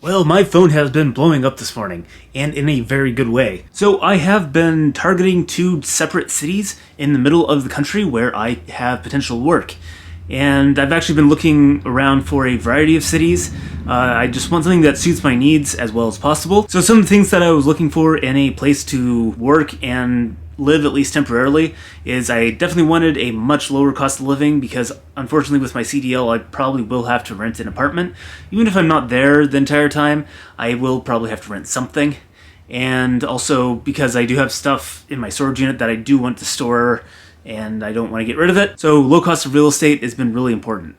Well, my phone has been blowing up this morning, and in a very good way. So I have been targeting two separate cities in the middle of the country where I have potential work. And I've actually been looking around for a variety of cities. I just want something that suits my needs as well as possible. So some of the things that I was looking for in a place to work and live, at least temporarily, is I definitely wanted a much lower cost of living because unfortunately with my CDL I probably will have to rent an apartment. Even if I'm not there the entire time, I will probably have to rent something. And also because I do have stuff in my storage unit that I do want to store and I don't want to get rid of it. So low cost of real estate has been really important.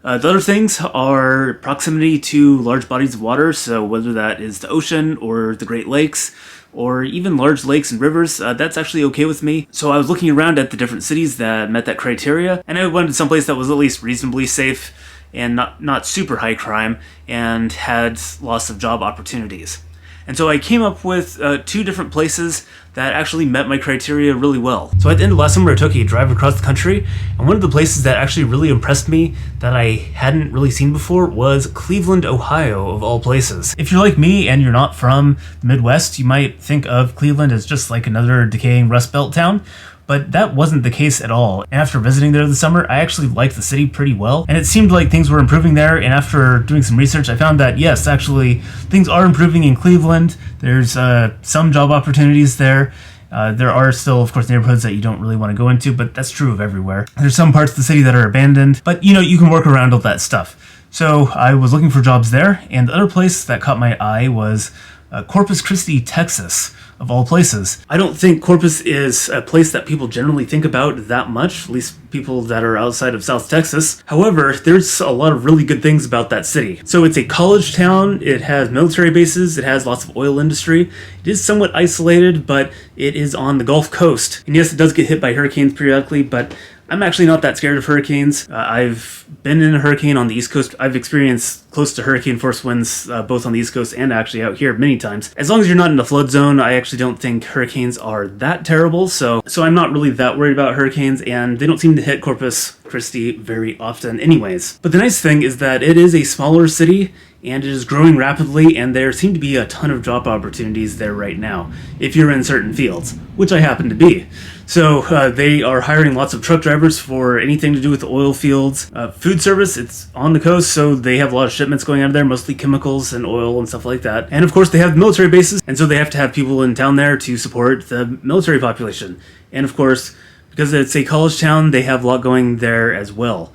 The other things are proximity to large bodies of water, so whether that is the ocean or the Great Lakes, or even large lakes and rivers, that's actually okay with me. So I was looking around at the different cities that met that criteria, and I wanted someplace that was at least reasonably safe and not super high crime and had lots of job opportunities. And so I came up with two different places that actually met my criteria really well. So at the end of last summer, I took a drive across the country, and one of the places that actually really impressed me that I hadn't really seen before was Cleveland, Ohio, of all places. If you're like me and you're not from the Midwest, you might think of Cleveland as just like another decaying Rust Belt town. But that wasn't the case at all. And after visiting there this summer, I actually liked the city pretty well. And it seemed like things were improving there. And after doing some research, I found that, yes, actually, things are improving in Cleveland. There's some job opportunities there. There are still, of course, neighborhoods that you don't really want to go into, but that's true of everywhere. There's some parts of the city that are abandoned, but, you can work around all that stuff. So I was looking for jobs there. And the other place that caught my eye was Corpus Christi, Texas, of all places. I don't think Corpus is a place that people generally think about that much, at least people that are outside of South Texas. However, there's a lot of really good things about that city. So it's a college town, it has military bases, it has lots of oil industry. It is somewhat isolated, but it is on the Gulf Coast. And yes, it does get hit by hurricanes periodically, but I'm actually not that scared of hurricanes. I've been in a hurricane on the East Coast. I've experienced close to hurricane force winds both on the East Coast and actually out here many times. As long as you're not in the flood zone, I actually don't think hurricanes are that terrible. So I'm not really that worried about hurricanes, and they don't seem to hit Corpus Christi very often anyways. But the nice thing is that it is a smaller city and it is growing rapidly, and there seem to be a ton of job opportunities there right now, if you're in certain fields, which I happen to be. So they are hiring lots of truck drivers for anything to do with the oil fields. Food service, it's on the coast, so they have a lot of shipments going out of there, mostly chemicals and oil and stuff like that. And of course they have military bases, and so they have to have people in town there to support the military population. And of course, because it's a college town, they have a lot going there as well.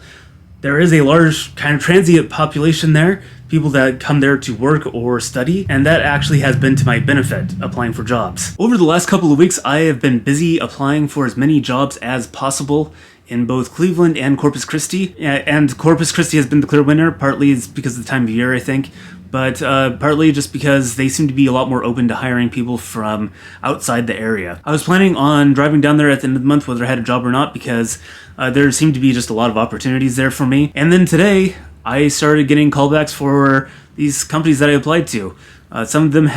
There is a large kind of transient population there, people that come there to work or study, and that actually has been to my benefit, applying for jobs. Over the last couple of weeks, I have been busy applying for as many jobs as possible in both Cleveland and Corpus Christi, and Corpus Christi has been the clear winner. Partly it's because of the time of year, I think, but partly just because they seem to be a lot more open to hiring people from outside the area. I was planning on driving down there at the end of the month, whether I had a job or not, because there seemed to be just a lot of opportunities there for me. And then today, I started getting callbacks for these companies that I applied to. Some of them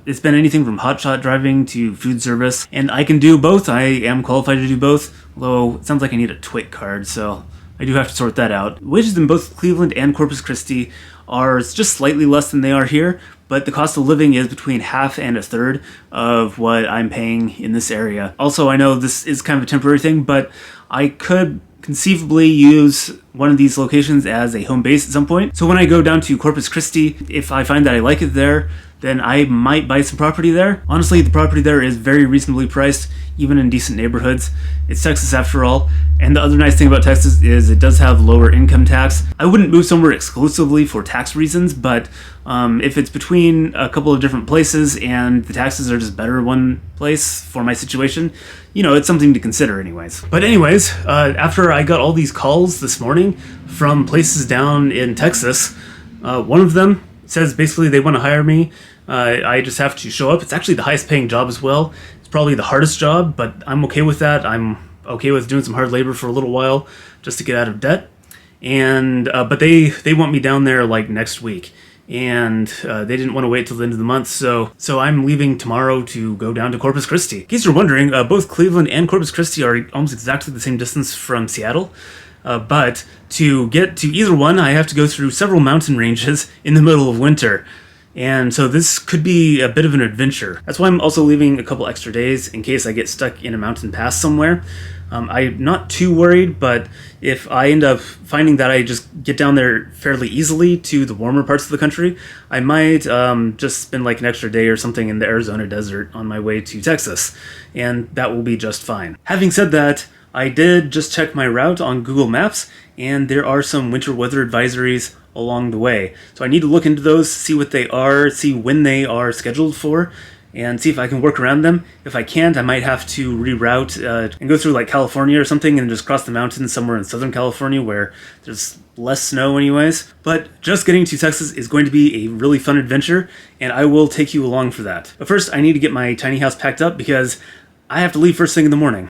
it's been anything from hotshot driving to food service, and I can do both. I am qualified to do both, although it sounds like I need a TWIC card, so I do have to sort that out. Wages in both Cleveland and Corpus Christi are just slightly less than they are here, but the cost of living is between half and a third of what I'm paying in this area. Also, I know this is kind of a temporary thing, but I could conceivably use one of these locations as a home base at some point. So when I go down to Corpus Christi, if I find that I like it there, then I might buy some property there. Honestly, the property there is very reasonably priced, even in decent neighborhoods. It's Texas after all. And the other nice thing about Texas is it does have lower income tax. I wouldn't move somewhere exclusively for tax reasons, but if it's between a couple of different places and the taxes are just better one place for my situation, it's something to consider anyways. But anyways, after I got all these calls this morning from places down in Texas, one of them says basically they want to hire me. I just have to show up. It's actually the highest paying job as well. It's probably the hardest job, but I'm okay with that. I'm okay with doing some hard labor for a little while just to get out of debt. And but they want me down there like next week. And they didn't want to wait till the end of the month, so I'm leaving tomorrow to go down to Corpus Christi. In case you're wondering, both Cleveland and Corpus Christi are almost exactly the same distance from Seattle. But to get to either one, I have to go through several mountain ranges in the middle of winter. And so this could be a bit of an adventure. That's why I'm also leaving a couple extra days in case I get stuck in a mountain pass somewhere. I'm not too worried, but if I end up finding that I just get down there fairly easily to the warmer parts of the country, I might just spend like an extra day or something in the Arizona desert on my way to Texas, and that will be just fine. Having said that, I did just check my route on Google Maps, and there are some winter weather advisories along the way. So I need to look into those, see what they are, see when they are scheduled for, and see if I can work around them. If I can't, I might have to reroute and go through like California or something and just cross the mountains somewhere in Southern California where there's less snow anyways. But just getting to Texas is going to be a really fun adventure, and I will take you along for that. But first, I need to get my tiny house packed up because I have to leave first thing in the morning.